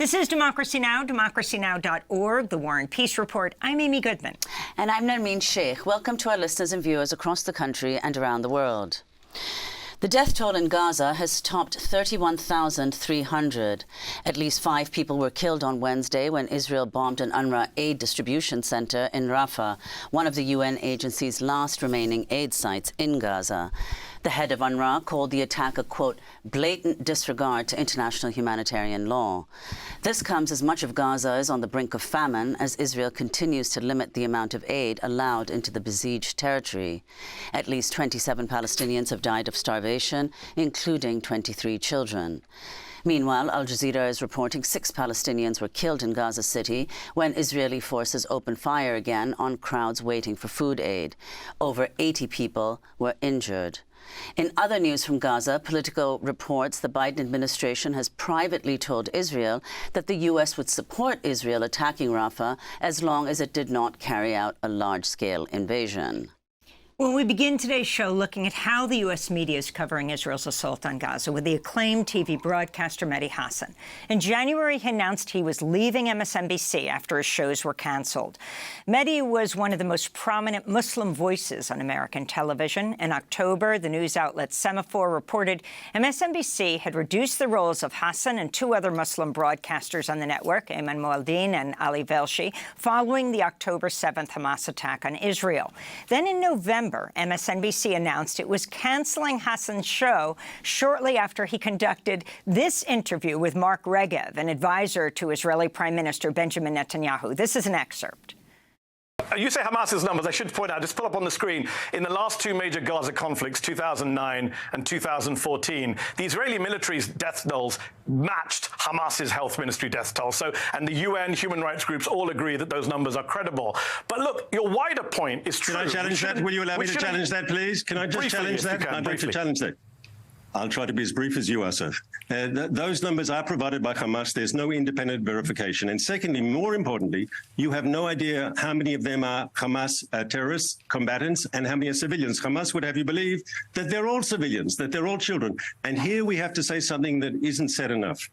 This is Democracy Now!, democracynow.org, The War and Peace Report. I'm Amy Goodman. And I'm Nermeen Sheikh. Welcome to our listeners and viewers across the country and around the world. The death toll in Gaza has topped 31,300. At least 5 people were killed on Wednesday when Israel bombed an UNRWA aid distribution center in Rafah, one of the UN agency's last remaining aid sites in Gaza. The head of UNRWA called the attack a, quote, blatant disregard to international humanitarian law. This comes as much of Gaza is on the brink of famine as Israel continues to limit the amount of aid allowed into the besieged territory. At least 27 Palestinians have died of starvation, including 23 children. Meanwhile, Al Jazeera is reporting 6 Palestinians were killed in Gaza City when Israeli forces opened fire again on crowds waiting for food aid. Over 80 people were injured. In other news from Gaza, Politico reports the Biden administration has privately told Israel that the U.S. would support Israel attacking Rafah as long as it did not carry out a large-scale invasion. Well, we begin today's show looking at how the U.S. media is covering Israel's assault on Gaza with the acclaimed TV broadcaster Mehdi Hasan. In January, he announced he was leaving MSNBC after his shows were canceled. Mehdi was one of the most prominent Muslim voices on American television. In October, the news outlet Semaphore reported MSNBC had reduced the roles of Hasan and 2 other Muslim broadcasters on the network, Ayman Mualdin and Ali Velshi, following the October 7th Hamas attack on Israel. Then in November, MSNBC announced it was canceling Hasan's show shortly after he conducted this interview with Mark Regev, an advisor to Israeli Prime Minister Benjamin Netanyahu. This is an excerpt. You say Hamas's numbers. I should point out, just pull up on the screen, in the last 2 major Gaza conflicts, 2009 and 2014, the Israeli military's death tolls matched Hamas's health ministry death toll. So, and the UN human rights groups all agree that those numbers are credible. But look, your wider point is true. Can I challenge that? Will you allow me to challenge that, please? Can I just challenge that? I'm going to challenge that. I'll try to be as brief as you are, sir. Those numbers are provided by Hamas. There's no independent verification. And secondly, more importantly, you have no idea how many of them are Hamas terrorists, combatants, and how many are civilians. Hamas would have you believe that they're all civilians, that they're all children. And here we have to say something that isn't said enough.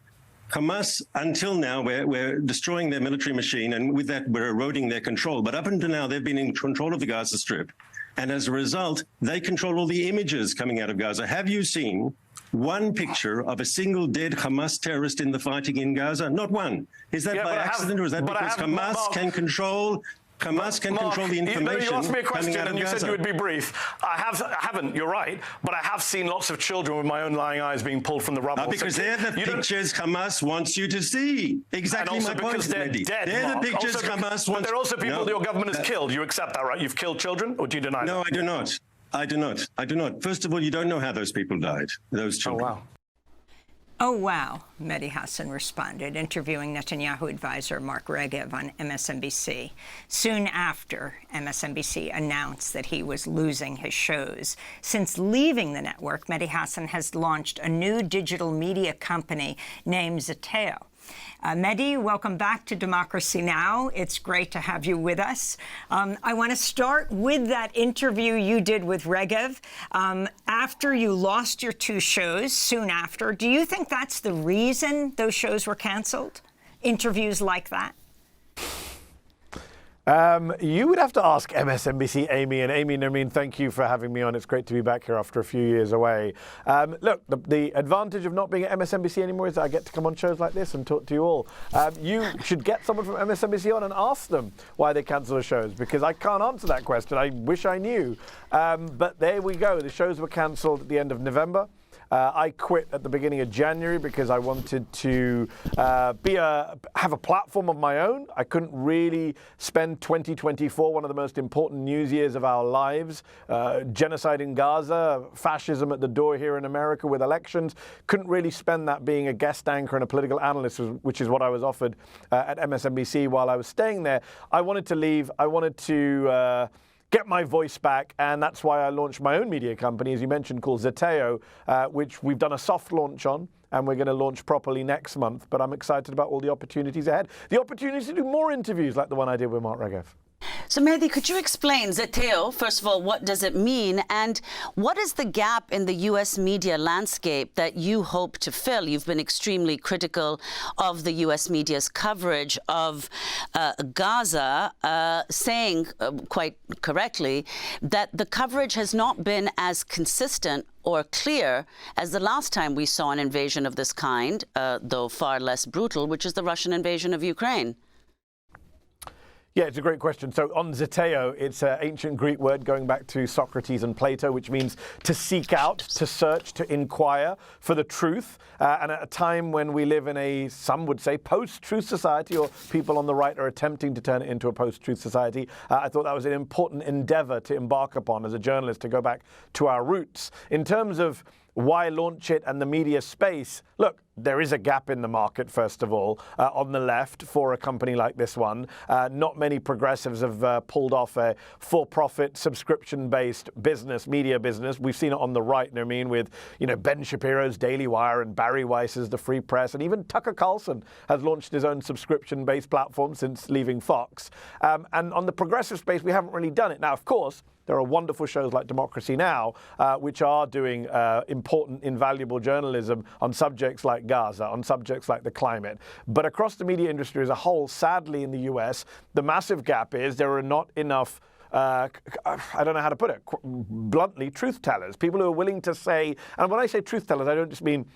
Hamas, until now, we're destroying their military machine, and with that, we're eroding their control. But up until now, they've been in control of the Gaza Strip. And as a result, they control all the images coming out of Gaza. Have you seen one picture of a single dead Hamas terrorist in the fighting in Gaza? Not one. Is that by accident, or is that because Hamas can control... Hamas can control the information. You asked me a question and you said you would be brief. I haven't, you're right, but I have seen lots of children with my own lying eyes being pulled from the rubble. Because they're the pictures Hamas wants you to see. Exactly my point, Mehdi. They're the pictures Hamas wants. But they're also people that your government has killed. You accept that, right? You've killed children, or do you deny that? No, I do not. I do not. I do not. First of all, you don't know how those people died, those children. Oh, wow. Oh, wow, Mehdi Hasan responded, interviewing Netanyahu advisor Mark Regev on MSNBC. Soon after, MSNBC announced that he was losing his shows. Since leaving the network, Mehdi Hasan has launched a new digital media company named Zeteo. Mehdi, welcome back to Democracy Now! It's great to have you with us. I want to start with that interview you did with Regev after you lost your 2 shows, soon after. Do you think that's the reason those shows were canceled? Interviews like that? You would have to ask MSNBC, Amy. And Amy, Nermeen, thank you for having me on. It's great to be back here after a few years away. Look, the advantage of not being at MSNBC anymore is that I get to come on shows like this and talk to you all. You should get someone from MSNBC on and ask them why they cancel the shows, because I can't answer that question. I wish I knew. But there we go. The shows were cancelled at the end of November. I quit at the beginning of January because I wanted to have a platform of my own. I couldn't really spend 2024, one of the most important news years of our lives, genocide in Gaza, fascism at the door here in America with elections. Couldn't really spend that being a guest anchor and a political analyst, which is what I was offered at MSNBC while I was staying there. I wanted to leave. I wanted to get my voice back, and that's why I launched my own media company, as you mentioned, called Zeteo, which we've done a soft launch on, and we're going to launch properly next month. But I'm excited about all the opportunities ahead. The opportunity to do more interviews like the one I did with Mark Regev. So, Mehdi, could you explain, Zeteo, first of all, what does it mean? And what is the gap in the U.S. media landscape that you hope to fill? You've been extremely critical of the U.S. media's coverage of Gaza, saying quite correctly that the coverage has not been as consistent or clear as the last time we saw an invasion of this kind, though far less brutal, which is the Russian invasion of Ukraine. Yeah, it's a great question. So on Zeteo, it's an ancient Greek word going back to Socrates and Plato, which means to seek out, to search, to inquire for the truth. And at a time when we live in a, some would say, post-truth society, or people on the right are attempting to turn it into a post-truth society, I thought that was an important endeavor to embark upon as a journalist, to go back to our roots. In terms of why launch it and the media space, look, there is a gap in the market, first of all, on the left for a company like this one. Not many progressives have pulled off a for-profit, subscription-based business, media business. We've seen it on the right, with, Ben Shapiro's Daily Wire and Barry Weiss's The Free Press, and even Tucker Carlson has launched his own subscription-based platform since leaving Fox. And on the progressive space, we haven't really done it. Now, of course, there are wonderful shows like Democracy Now!, which are doing important, invaluable journalism on subjects like Gaza, on subjects like the climate. But across the media industry as a whole, sadly in the US, the massive gap is there are not enough I don't know how to put it, bluntly, truth tellers, people who are willing to say, and when I say truth tellers, I don't just mean,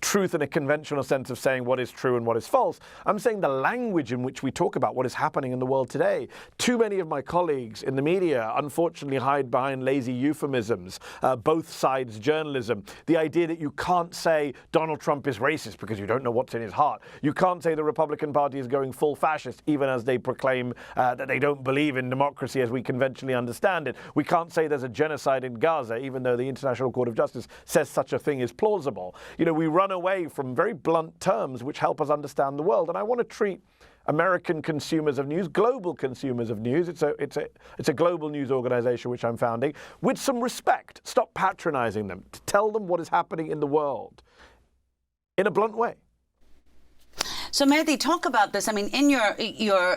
truth in a conventional sense of saying what is true and what is false. I'm saying the language in which we talk about what is happening in the world today. Too many of my colleagues in the media, unfortunately, hide behind lazy euphemisms, both sides journalism. The idea that you can't say Donald Trump is racist because you don't know what's in his heart. You can't say the Republican Party is going full fascist, even as they proclaim that they don't believe in democracy as we conventionally understand it. We can't say there's a genocide in Gaza, even though the International Court of Justice says such a thing is plausible. We run away from very blunt terms which help us understand the world. And I want to treat American consumers of news, global consumers of news, it's a global news organization which I'm founding, with some respect. Stop patronizing them, to tell them what is happening in the world in a blunt way. So, Mehdi, talk about this. I mean, in your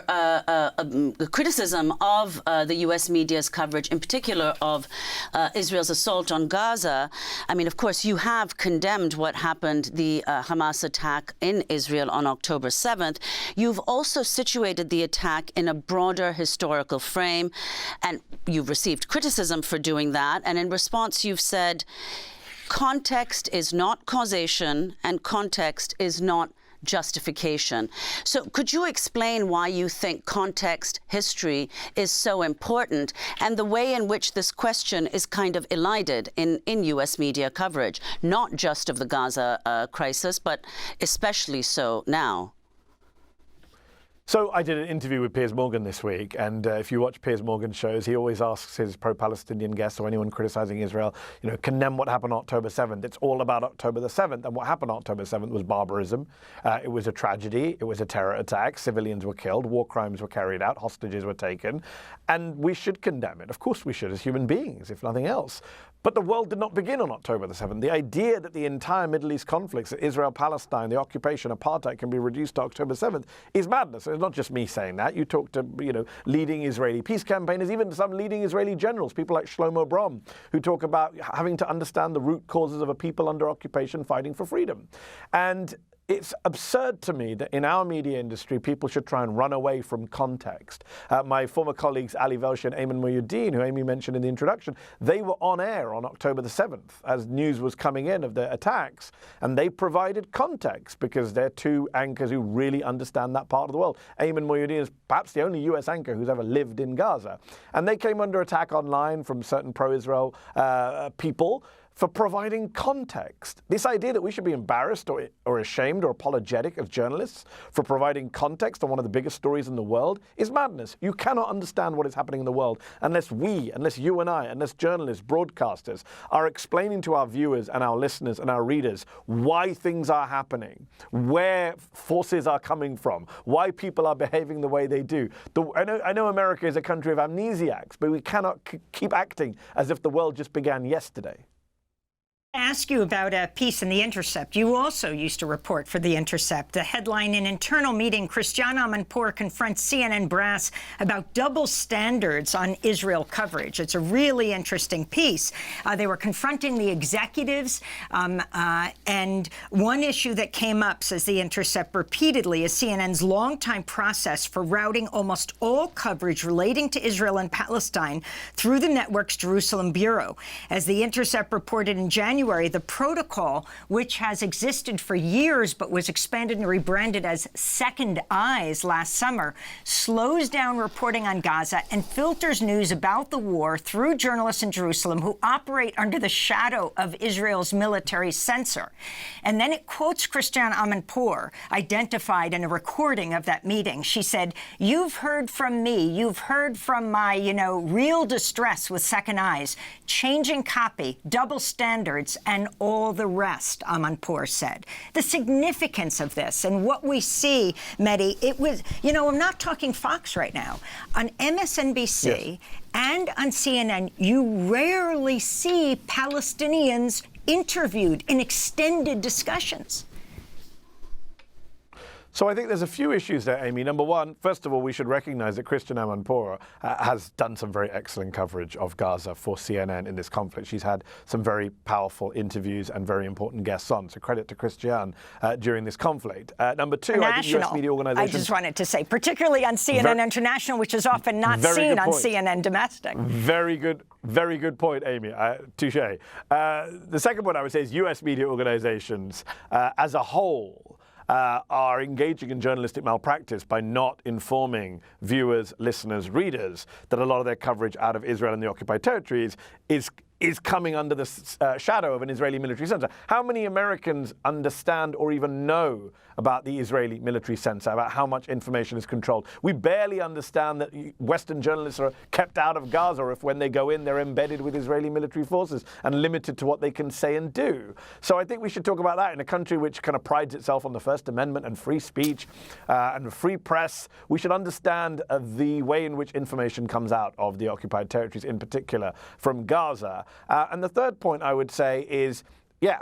criticism of the U.S. media's coverage, in particular of Israel's assault on Gaza, I mean, of course, you have condemned what happened, the Hamas attack in Israel on October 7th. You've also situated the attack in a broader historical frame, and you've received criticism for doing that. And in response, you've said, context is not causation, and context is not justification. So could you explain why you think context, history is so important, and the way in which this question is kind of elided in U.S. media coverage, not just of the Gaza crisis, but especially so now? So I did an interview with Piers Morgan this week, and if you watch Piers Morgan's shows, he always asks his pro-Palestinian guests or anyone criticizing Israel, condemn what happened on October 7th. It's all about October the 7th, and what happened on October 7th was barbarism. It was a tragedy. It was a terror attack. Civilians were killed. War crimes were carried out. Hostages were taken. And we should condemn it. Of course we should, as human beings, if nothing else. But the world did not begin on October the 7th. The idea that the entire Middle East conflicts, Israel-Palestine, the occupation, apartheid, can be reduced to October 7th is madness. It's not just me saying that. You talk to, leading Israeli peace campaigners, even some leading Israeli generals, people like Shlomo Brom, who talk about having to understand the root causes of a people under occupation fighting for freedom. And it's absurd to me that in our media industry, people should try and run away from context. My former colleagues, Ali Velshi and Ayman Mohyeldin, who Amy mentioned in the introduction, they were on air on October the 7th as news was coming in of the attacks, and they provided context because they're two anchors who really understand that part of the world. Ayman Mohyeldin is perhaps the only US anchor who's ever lived in Gaza. And they came under attack online from certain pro-Israel people for providing context. This idea that we should be embarrassed or ashamed or apologetic as journalists for providing context on one of the biggest stories in the world is madness. You cannot understand what is happening in the world unless you and I, unless journalists, broadcasters are explaining to our viewers and our listeners and our readers why things are happening, where forces are coming from, why people are behaving the way they do. I know America is a country of amnesiacs, but we cannot keep acting as if the world just began yesterday. Ask you about a piece in The Intercept. You also used to report for The Intercept. The headline, "An internal meeting, Christiane Amanpour confronts CNN brass about double standards on Israel coverage." It's a really interesting piece. They were confronting the executives, and one issue that came up, says The Intercept repeatedly, is CNN's longtime process for routing almost all coverage relating to Israel and Palestine through the network's Jerusalem bureau. As The Intercept reported in January, the protocol, which has existed for years but was expanded and rebranded as Second Eyes last summer, slows down reporting on Gaza and filters news about the war through journalists in Jerusalem who operate under the shadow of Israel's military censor. And then it quotes Christiane Amanpour, identified in a recording of that meeting. She said, "You've heard from me. You've heard from my, real distress with Second Eyes, changing copy, double standards, and all the rest," Amanpour said. The significance of this and what we see, Mehdi, it was, I'm not talking Fox right now. On MSNBC Yes. and on CNN, you rarely see Palestinians interviewed in extended discussions. So I think there's a few issues there, Amy. Number one, first of all, we should recognize that Christiane Amanpour has done some very excellent coverage of Gaza for CNN in this conflict. She's had some very powerful interviews and very important guests on. So credit to Christiane during this conflict. Number two, I think U.S. media organizations... I just wanted to say, particularly on CNN International, which is often not seen on CNN Domestic. Very good point, Amy. Touche. The second point I would say is U.S. media organizations as a whole are engaging in journalistic malpractice by not informing viewers, listeners, readers that a lot of their coverage out of Israel and the occupied territories is coming under the shadow of an Israeli military censor. How many Americans understand or even know about the Israeli military censor, about how much information is controlled? We barely understand that Western journalists are kept out of Gaza, or if when they go in, they're embedded with Israeli military forces and limited to what they can say and do. So I think we should talk about that in a country which kind of prides itself on the First Amendment and free speech and free press. We should understand the way in which information comes out of the occupied territories, in particular from Gaza. And the third point I would say is,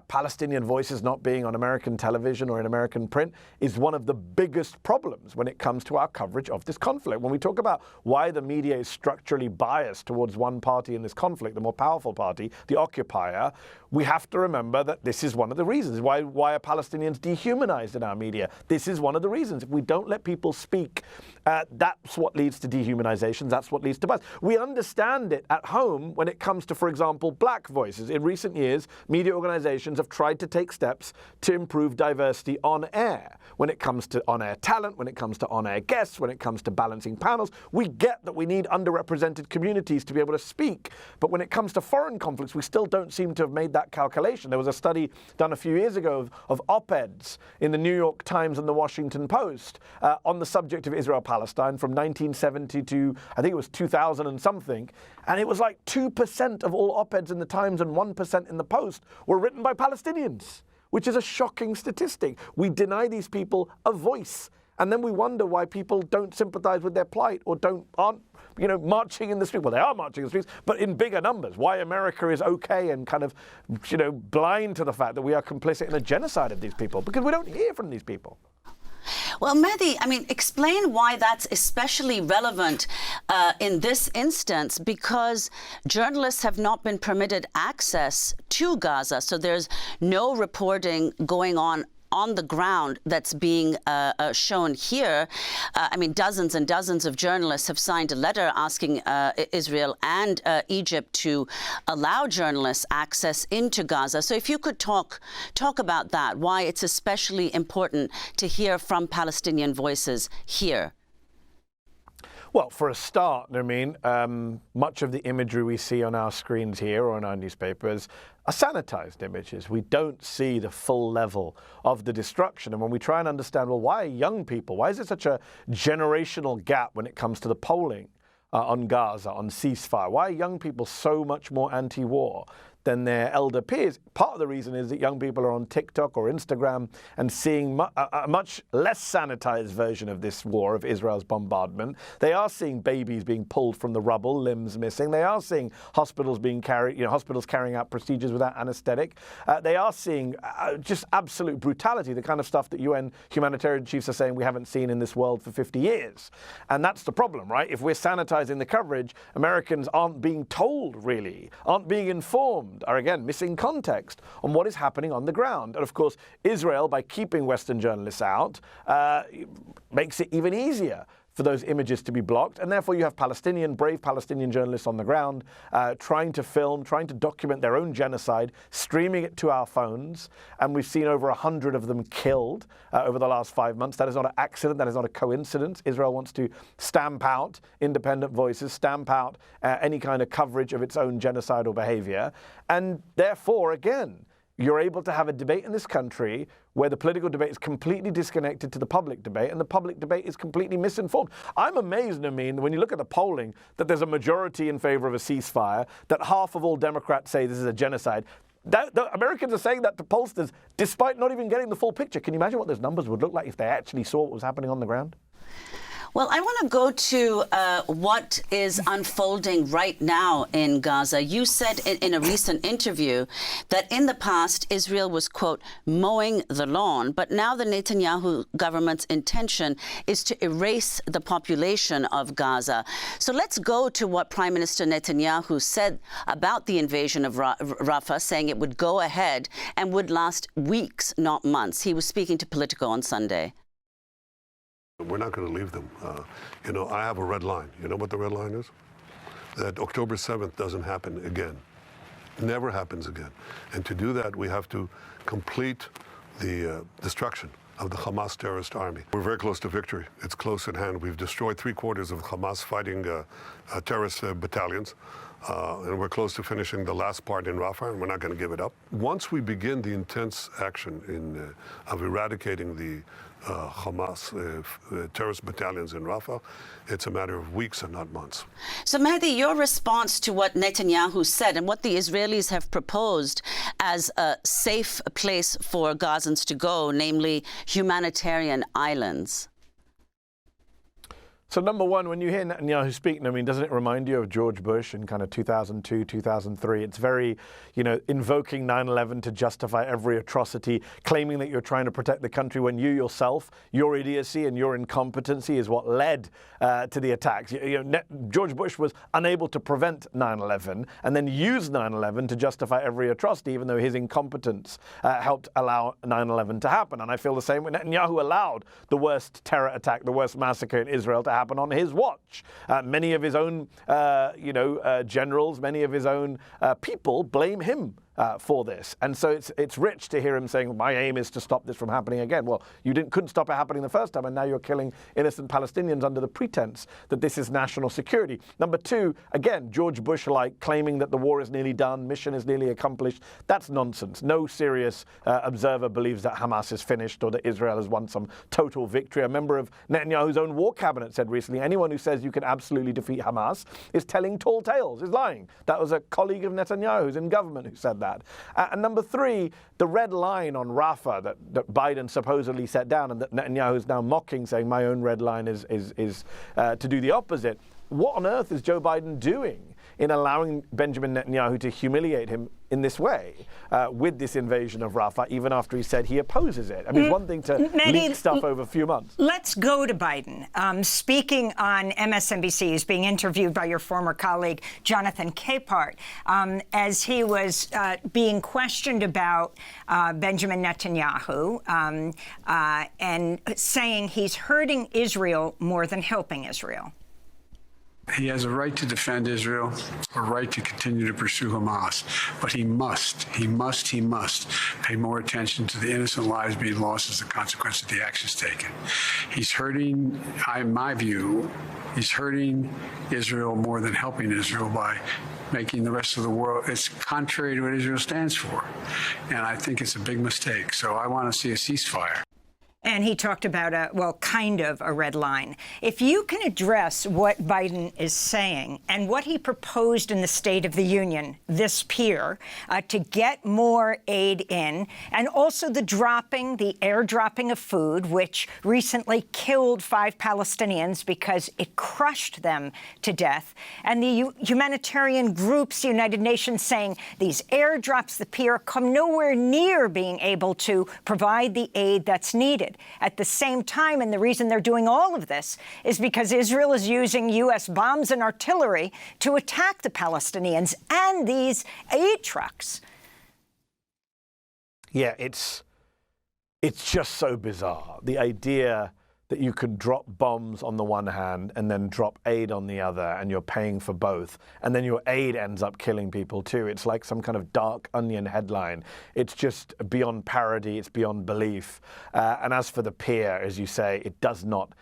Palestinian voices not being on American television or in American print is one of the biggest problems when it comes to our coverage of this conflict. When we talk about why the media is structurally biased towards one party in this conflict, the more powerful party, the occupier, we have to remember that this is one of the reasons. Why are Palestinians dehumanized in our media? This is one of the reasons. If we don't let people speak, that's what leads to dehumanization. That's what leads to bias. We understand it at home when it comes to, for example, black voices. In recent years, media organizations have tried to take steps to improve diversity on air. When it comes to on-air talent, when it comes to on-air guests, when it comes to balancing panels, we get that we need underrepresented communities to be able to speak. But when it comes to foreign conflicts, we still don't seem to have made that calculation. There was a study done a few years ago of op-eds in the New York Times and the Washington Post on the subject of Israel-Palestine from 1970 to, I think it was 2000 and something. And it was like 2% of all op-eds in the Times and 1% in the Post were written by Palestinians, which is a shocking statistic. We deny these people a voice, and then we wonder why people don't sympathize with their plight or aren't marching in the street. Well, they are marching in the streets, but in bigger numbers. Why America is okay and kind of, blind to the fact that we are complicit in a genocide of these people, because we don't hear from these people. Well, Mehdi, explain why that's especially relevant in this instance, because journalists have not been permitted access to Gaza, so there's no reporting going on the ground that's being shown here. Dozens and dozens of journalists have signed a letter asking Israel and Egypt to allow journalists access into Gaza. So if you could talk about that, why it's especially important to hear from Palestinian voices here. Well, for a start, much of the imagery we see on our screens here or on our newspapers are sanitized images. We don't see the full level of the destruction. And when we try and understand, why young people, why is it such a generational gap when it comes to the polling on Gaza, on ceasefire? Why are young people so much more anti-war? than their elder peers. Part of the reason is that young people are on TikTok or Instagram and seeing a much less sanitized version of this war, of Israel's bombardment. They are seeing babies being pulled from the rubble, limbs missing. They are seeing hospitals hospitals carrying out procedures without anesthetic. They are seeing just absolute brutality, the kind of stuff that UN humanitarian chiefs are saying we haven't seen in this world for 50 years. And that's the problem, right? If we're sanitizing the coverage, Americans aren't being told, really, aren't being informed, are again missing context on what is happening on the ground. And of course, Israel, by keeping Western journalists out, makes it even easier for those images to be blocked. And therefore you have brave Palestinian journalists on the ground trying to film, trying to document their own genocide, streaming it to our phones. And we've seen over 100 of them killed over the last 5 months. That is not an accident. That is not a coincidence. Israel wants to stamp out independent voices, stamp out any kind of coverage of its own genocidal behavior. And therefore, again, you're able to have a debate in this country where the political debate is completely disconnected to the public debate, and the public debate is completely misinformed. I'm amazed, when you look at the polling, that there's a majority in favor of a ceasefire, that half of all Democrats say this is a genocide. The Americans are saying that to pollsters, despite not even getting the full picture. Can you imagine what those numbers would look like if they actually saw what was happening on the ground? Well, I want to go to what is unfolding right now in Gaza. You said in a recent interview that in the past, Israel was, quote, mowing the lawn, but now the Netanyahu government's intention is to erase the population of Gaza. So let's go to what Prime Minister Netanyahu said about the invasion of Rafah, saying it would go ahead and would last weeks, not months. He was speaking to Politico on Sunday. We're not going to leave them. I have a red line. You know what the red line is? That October 7th doesn't happen again. Never happens again. And to do that, we have to complete the destruction of the Hamas terrorist army. We're very close to victory. It's close at hand. We've destroyed 3/4 of Hamas fighting terrorist battalions. And we're close to finishing the last part in Rafah, and we're not going to give it up. Once we begin the intense action of eradicating the Hamas terrorist battalions in Rafah, it's a matter of weeks and not months. So, Mehdi, your response to what Netanyahu said and what the Israelis have proposed as a safe place for Gazans to go, namely humanitarian islands. So number one, when you hear Netanyahu speak, doesn't it remind you of George Bush in kind of 2002, 2003? It's very, invoking 9/11 to justify every atrocity, claiming that you're trying to protect the country when you yourself, your idiocy and your incompetency is what led to the attacks. George Bush was unable to prevent 9/11 and then used 9/11 to justify every atrocity, even though his incompetence helped allow 9/11 to happen. And I feel the same when Netanyahu allowed the worst terror attack, the worst massacre in Israel to happen on his watch. Many of his own, generals, many of his own people blame him for this. And so it's rich to hear him saying, my aim is to stop this from happening again. Well, you couldn't stop it happening the first time, and now you're killing innocent Palestinians under the pretense that this is national security. Number two, again, George Bush-like, claiming that the war is nearly done, mission is nearly accomplished. That's nonsense. No serious observer believes that Hamas is finished or that Israel has won some total victory. A member of Netanyahu's own war cabinet said recently, anyone who says you can absolutely defeat Hamas is telling tall tales, is lying. That was a colleague of Netanyahu's in government who said that. And number three, the red line on Rafah that Biden supposedly set down and that Netanyahu is now mocking, saying my own red line is to do the opposite. What on earth is Joe Biden doing in allowing Benjamin Netanyahu to humiliate him in this way with this invasion of Rafah, even after he said he opposes it? It's one thing to leak stuff over a few months. Let's go to Biden. Speaking on MSNBC, he's being interviewed by your former colleague, Jonathan Capehart, as he was being questioned about Benjamin Netanyahu and saying he's hurting Israel more than helping Israel. He has a right to defend Israel, a right to continue to pursue Hamas, but he must pay more attention to the innocent lives being lost as a consequence of the actions taken. He's hurting, in my view, he's hurting Israel more than helping Israel by making the rest of the world, it's contrary to what Israel stands for. And I think it's a big mistake. So I want to see a ceasefire. And he talked about kind of a red line. If you can address what Biden is saying and what he proposed in the State of the Union this pier to get more aid in, and also the airdropping of food, which recently killed 5 Palestinians because it crushed them to death, and the humanitarian groups, the United Nations, saying these airdrops, the pier, come nowhere near being able to provide the aid that's needed. At the same time, and the reason they're doing all of this is because Israel is using U.S. bombs and artillery to attack the Palestinians and these aid trucks. Yeah, it's just so bizarre. The idea that you could drop bombs on the one hand and then drop aid on the other, and you're paying for both, and then your aid ends up killing people too. It's like some kind of dark onion headline. It's just beyond parody. It's beyond belief. And as for the pier, as you say, it does not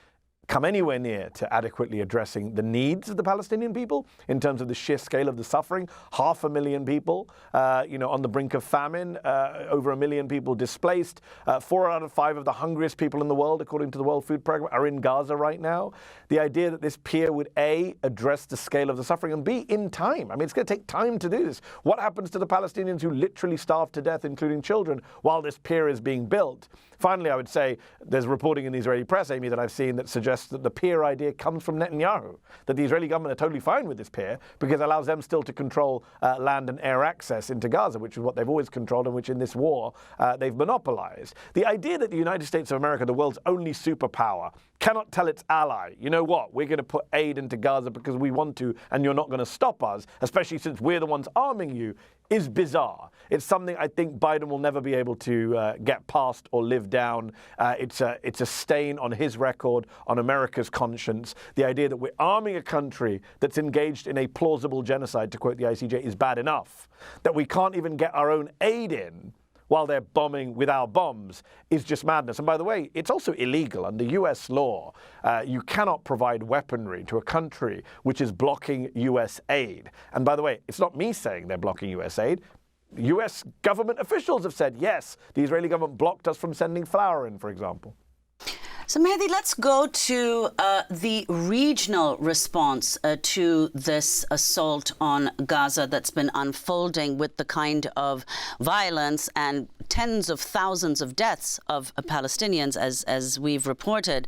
come anywhere near to adequately addressing the needs of the Palestinian people in terms of the sheer scale of the suffering. 500,000 people, on the brink of famine, over 1 million people displaced. 4 out of 5 of the hungriest people in the world, according to the World Food Programme, are in Gaza right now. The idea that this pier would, A, address the scale of the suffering, and B, in time. I mean, it's going to take time to do this. What happens to the Palestinians who literally starve to death, including children, while this pier is being built? Finally, I would say there's reporting in the Israeli press, Amy, that I've seen that suggests that the pier idea comes from Netanyahu, that the Israeli government are totally fine with this pier because it allows them still to control land and air access into Gaza, which is what they've always controlled and which in this war they've monopolized. The idea that the United States of America, the world's only superpower, cannot tell its ally, you know what, we're going to put aid into Gaza because we want to and you're not going to stop us, especially since we're the ones arming you, is bizarre. It's something I think Biden will never be able to get past or live down. It's a stain on his record, on America's conscience. The idea that we're arming a country that's engaged in a plausible genocide, to quote the ICJ, is bad enough. That we can't even get our own aid in while they're bombing with our bombs is just madness. And by the way, it's also illegal. Under US law, you cannot provide weaponry to a country which is blocking US aid. And by the way, it's not me saying they're blocking US aid. US government officials have said, yes, the Israeli government blocked us from sending flour in, for example. So, Mehdi, let's go to the regional response to this assault on Gaza that's been unfolding with the kind of violence and tens of thousands of deaths of Palestinians, as we've reported.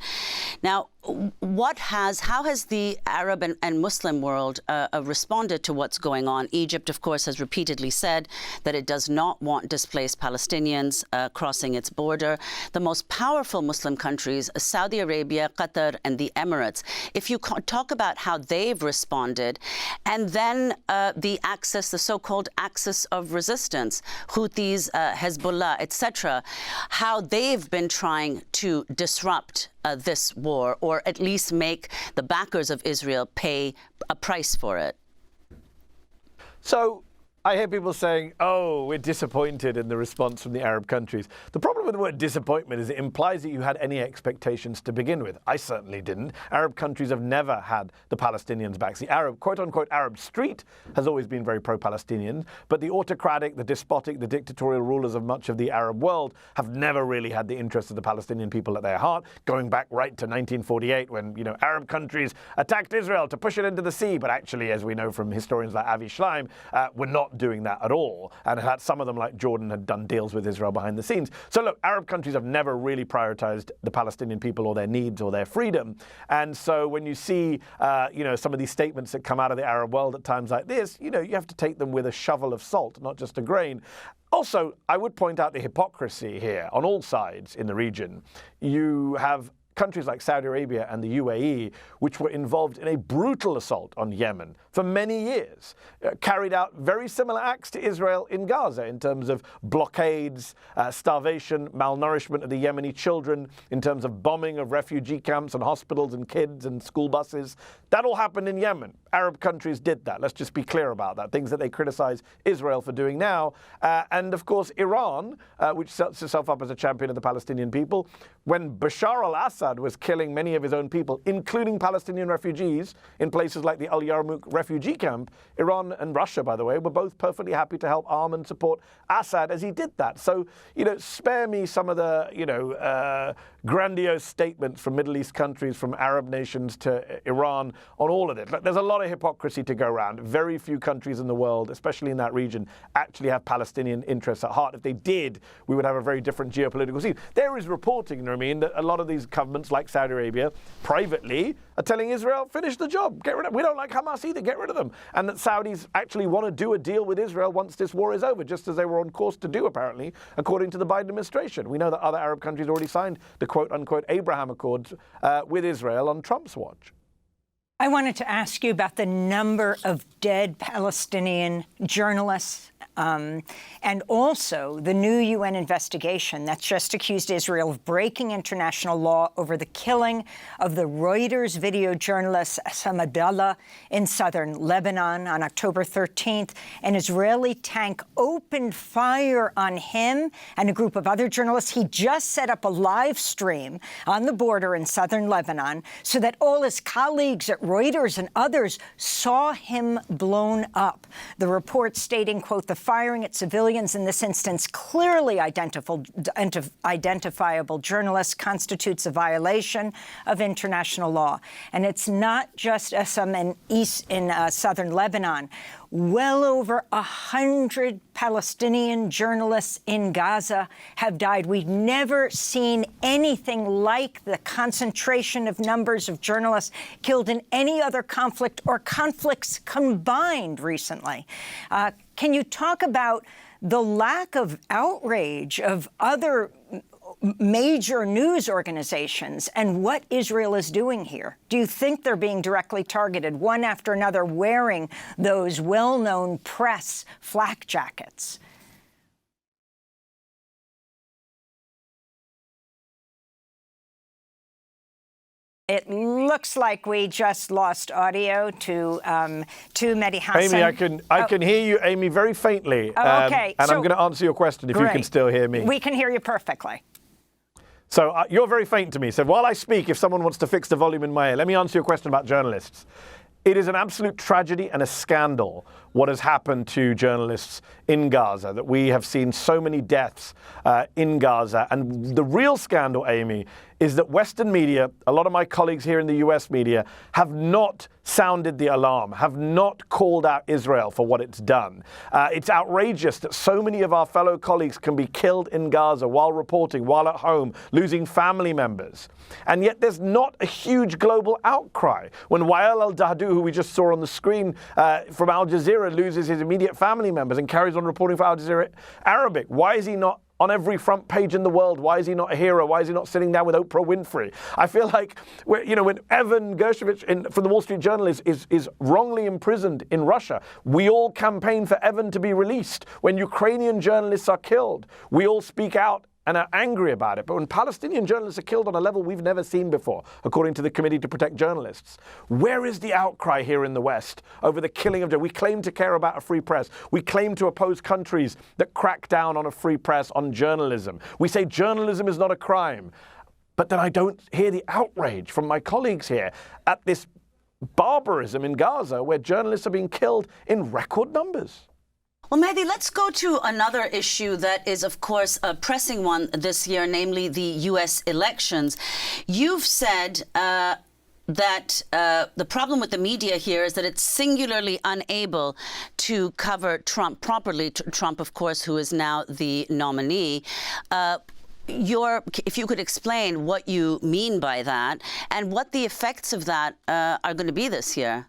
Now, how has the Arab and Muslim world responded to what's going on? Egypt, of course, has repeatedly said that it does not want displaced Palestinians crossing its border. The most powerful Muslim countries, Saudi Arabia, Qatar, and the Emirates. If you talk about how they've responded, and then the so-called axis of resistance, Houthis, Hezbollah, etc., how they've been trying to disrupt this war, or at least make the backers of Israel pay a price for it. So I hear people saying, oh, we're disappointed in the response from the Arab countries. The problem with the word disappointment is it implies that you had any expectations to begin with. I certainly didn't. Arab countries have never had the Palestinians' backs. The Arab, quote-unquote, Arab street has always been very pro-Palestinian, but the autocratic, the despotic, the dictatorial rulers of much of the Arab world have never really had the interests of the Palestinian people at their heart, going back right to 1948 when, Arab countries attacked Israel to push it into the sea, but actually, as we know from historians like Avi Schleim, were not doing that at all, and had some of them, like Jordan, had done deals with Israel behind the scenes. So look, Arab countries have never really prioritized the Palestinian people or their needs or their freedom. And so when you see, some of these statements that come out of the Arab world at times like this, you have to take them with a shovel of salt, not just a grain. Also, I would point out the hypocrisy here on all sides in the region. You have countries like Saudi Arabia and the UAE, which were involved in a brutal assault on Yemen for many years, carried out very similar acts to Israel in Gaza in terms of blockades, starvation, malnourishment of the Yemeni children, in terms of bombing of refugee camps and hospitals and kids and school buses. That all happened in Yemen. Arab countries did that. Let's just be clear about that. Things that they criticize Israel for doing now. And of course, Iran, which sets itself up as a champion of the Palestinian people, when Bashar al-Assad was killing many of his own people, including Palestinian refugees in places like the Al Yarmouk refugee camp, Iran and Russia, by the way, were both perfectly happy to help arm and support Assad as he did that. So, spare me some of the, grandiose statements from Middle East countries, from Arab nations to Iran on all of it. Look, there's a lot of hypocrisy to go around. Very few countries in the world, especially in that region, actually have Palestinian interests at heart. If they did, we would have a very different geopolitical scene. There is reporting, that a lot of these governments, like Saudi Arabia, privately are telling Israel, finish the job, get rid of them. We don't like Hamas either, get rid of them. And that Saudis actually want to do a deal with Israel once this war is over, just as they were on course to do, apparently, according to the Biden administration. We know that other Arab countries already signed the quote-unquote Abraham Accords with Israel on Trump's watch. I wanted to ask you about the number of dead Palestinian journalists and also the new UN investigation that's just accused Israel of breaking international law over the killing of the Reuters video journalist Sam Abdallah in southern Lebanon on October 13th. An Israeli tank opened fire on him and a group of other journalists. He just set up a live stream on the border in southern Lebanon so that all his colleagues at Reuters and others saw him blown up. The report stating, quote, the firing at civilians, in this instance clearly identifiable journalists, constitutes a violation of international law. And it's not just some in southern Lebanon. Well over 100 Palestinian journalists in Gaza have died. We've never seen anything like the concentration of numbers of journalists killed in any other conflict or conflicts combined recently. Can you talk about the lack of outrage of other major news organizations and what Israel is doing here? Do you think they're being directly targeted, one after another, wearing those well-known press flak jackets? It looks like we just lost audio to Mehdi Hasan. Amy, I can hear you, Amy, very faintly. Okay. And I'm going to answer your question if you can still hear me. We can hear you perfectly. So you're very faint to me. So while I speak, if someone wants to fix the volume in my ear, let me answer your question about journalists. It is an absolute tragedy and a scandal what has happened to journalists in Gaza, that we have seen so many deaths in Gaza. And the real scandal, Amy, is that Western media, a lot of my colleagues here in the US media, have not sounded the alarm, have not called out Israel for what it's done. It's outrageous that so many of our fellow colleagues can be killed in Gaza while reporting, while at home, losing family members. And yet there's not a huge global outcry. When Wael al-Dahdu, who we just saw on the screen from Al Jazeera, loses his immediate family members and carries on reporting for Al Jazeera Arabic, why is he not on every front page in the world? Why is he not a hero? Why is he not sitting down with Oprah Winfrey? I feel like, when Evan Gershkovich from the Wall Street Journal is wrongly imprisoned in Russia, we all campaign for Evan to be released. When Ukrainian journalists are killed, we all speak out and are angry about it. But when Palestinian journalists are killed on a level we've never seen before, according to the Committee to Protect Journalists, where is the outcry here in the West over the killing of journalists? We claim to care about a free press. We claim to oppose countries that crack down on a free press, on journalism. We say journalism is not a crime. But then I don't hear the outrage from my colleagues here at this barbarism in Gaza, where journalists are being killed in record numbers. Well, Mehdi, let's go to another issue that is, of course, a pressing one this year, namely the U.S. elections. You've said that the problem with the media here is that it's singularly unable to cover Trump properly. Trump, of course, who is now the nominee. If you could explain what you mean by that and what the effects of that are going to be this year.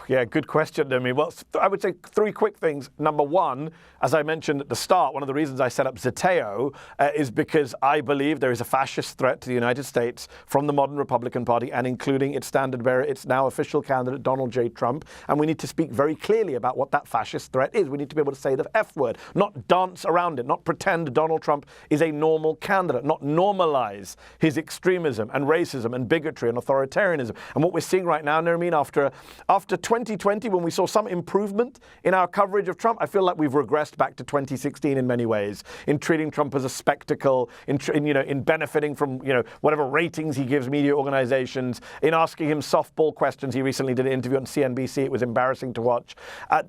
Yeah, good question, Demi. Well, I would say three quick things. Number one, as I mentioned at the start, one of the reasons I set up Zeteo is because I believe there is a fascist threat to the United States from the modern Republican Party, and including its standard bearer, its now official candidate, Donald J. Trump. And we need to speak very clearly about what that fascist threat is. We need to be able to say the F word, not dance around it, not pretend Donald Trump is a normal candidate, not normalize his extremism and racism and bigotry and authoritarianism. And what we're seeing right now, Nermeen, after After 2020, when we saw some improvement in our coverage of Trump, I feel like we've regressed back to 2016 in many ways, in treating Trump as a spectacle, in benefiting from whatever ratings he gives media organizations, in asking him softball questions. He recently did an interview on CNBC. It was embarrassing to watch.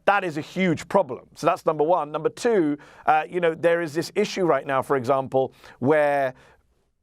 That is a huge problem. So that's number one. Number two, there is this issue right now, for example, where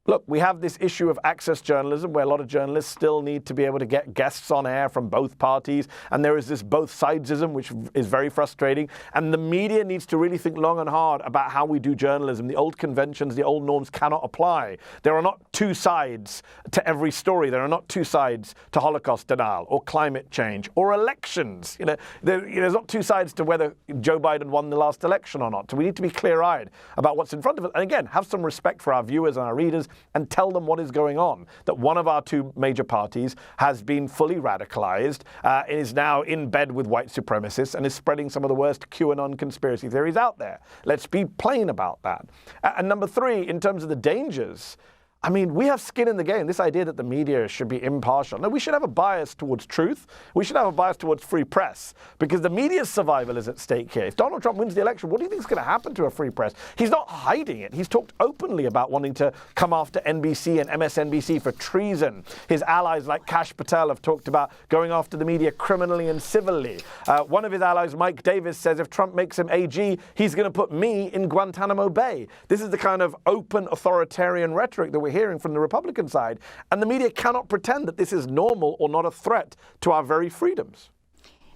look, we have this issue of access journalism where a lot of journalists still need to be able to get guests on air from both parties. And there is this both sidesism, which is very frustrating. And the media needs to really think long and hard about how we do journalism. The old conventions, the old norms cannot apply. There are not two sides to every story. There are not two sides to Holocaust denial or climate change or elections. There's not two sides to whether Joe Biden won the last election or not. So we need to be clear-eyed about what's in front of us. And again, have some respect for our viewers and our readers, and tell them what is going on, that one of our two major parties has been fully radicalized, is now in bed with white supremacists, and is spreading some of the worst QAnon conspiracy theories out there. Let's be plain about that. And number three, in terms of the dangers, I mean, we have skin in the game. This idea that the media should be impartial. No, we should have a bias towards truth. We should have a bias towards free press, because the media's survival is at stake here. If Donald Trump wins the election, what do you think is going to happen to a free press? He's not hiding it. He's talked openly about wanting to come after NBC and MSNBC for treason. His allies like Kash Patel have talked about going after the media criminally and civilly. One of his allies, Mike Davis, says if Trump makes him AG, he's going to put me in Guantanamo Bay. This is the kind of open authoritarian rhetoric that we're hearing from the Republican side, and the media cannot pretend that this is normal or not a threat to our very freedoms.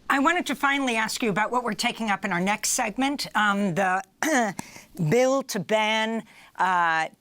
I wanted to finally ask you about what we're taking up in our next segment, the bill to ban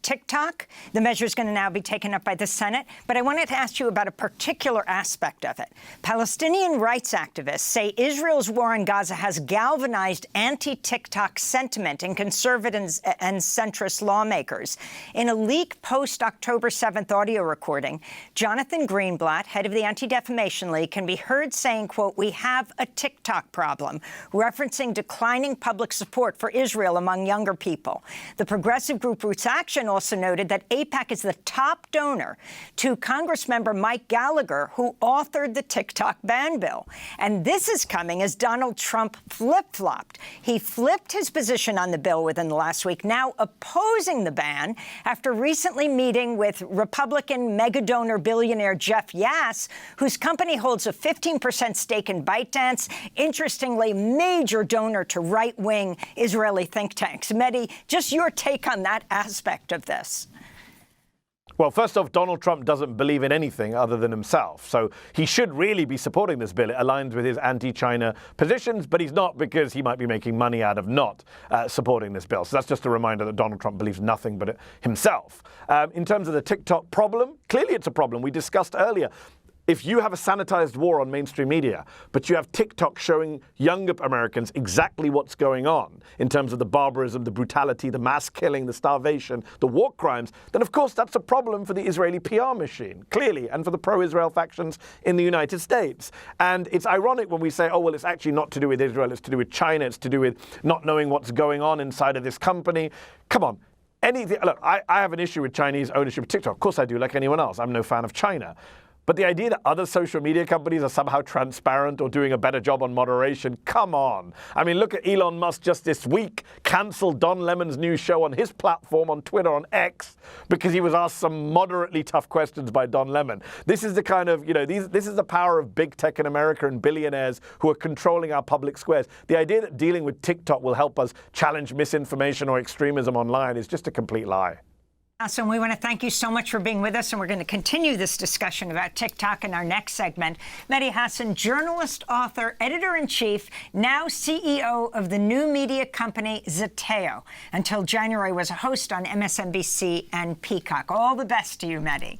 TikTok. The measure is going to now be taken up by the Senate. But I wanted to ask you about a particular aspect of it. Palestinian rights activists say Israel's war on Gaza has galvanized anti-TikTok sentiment in conservatives and centrist lawmakers. In a leaked post-October 7th audio recording, Jonathan Greenblatt, head of the Anti-Defamation League, can be heard saying, quote, "We have a TikTok problem," referencing declining public support for Israel among younger people. The progressive group Roots Action also noted that AIPAC is the top donor to Congressmember Mike Gallagher, who authored the TikTok ban bill. And this is coming as Donald Trump flip-flopped. He flipped his position on the bill within the last week, now opposing the ban after recently meeting with Republican mega-donor billionaire Jeff Yass, whose company holds a 15% stake in ByteDance, interestingly, major donor to right-wing Israeli think tanks. Mehdi, just your take on that aspect of this. Well, first off, Donald Trump doesn't believe in anything other than himself. So he should really be supporting this bill. It aligns with his anti-China positions, but he's not, because he might be making money out of not supporting this bill. So that's just a reminder that Donald Trump believes nothing but himself. In terms of the TikTok problem, clearly it's a problem. We discussed earlier. If you have a sanitized war on mainstream media, but you have TikTok showing younger Americans exactly what's going on in terms of the barbarism, the brutality, the mass killing, the starvation, the war crimes, then of course that's a problem for the Israeli PR machine, clearly, and for the pro-Israel factions in the United States. And it's ironic when we say, oh, well, it's actually not to do with Israel, it's to do with China, it's to do with not knowing what's going on inside of this company. Come on. Look, I have an issue with Chinese ownership of TikTok. Of course I do, like anyone else. I'm no fan of China. But the idea that other social media companies are somehow transparent or doing a better job on moderation, come on. I mean, look at Elon Musk just this week canceled Don Lemon's new show on his platform on Twitter, on X, because he was asked some moderately tough questions by Don Lemon. This is the kind of, this is the power of big tech in America and billionaires who are controlling our public squares. The idea that dealing with TikTok will help us challenge misinformation or extremism online is just a complete lie. Hasan, we want to thank you so much for being with us, and we're going to continue this discussion about TikTok in our next segment. Mehdi Hasan, journalist, author, editor-in-chief, now CEO of the new media company Zeteo. Until January, was a host on MSNBC and Peacock. All the best to you, Mehdi.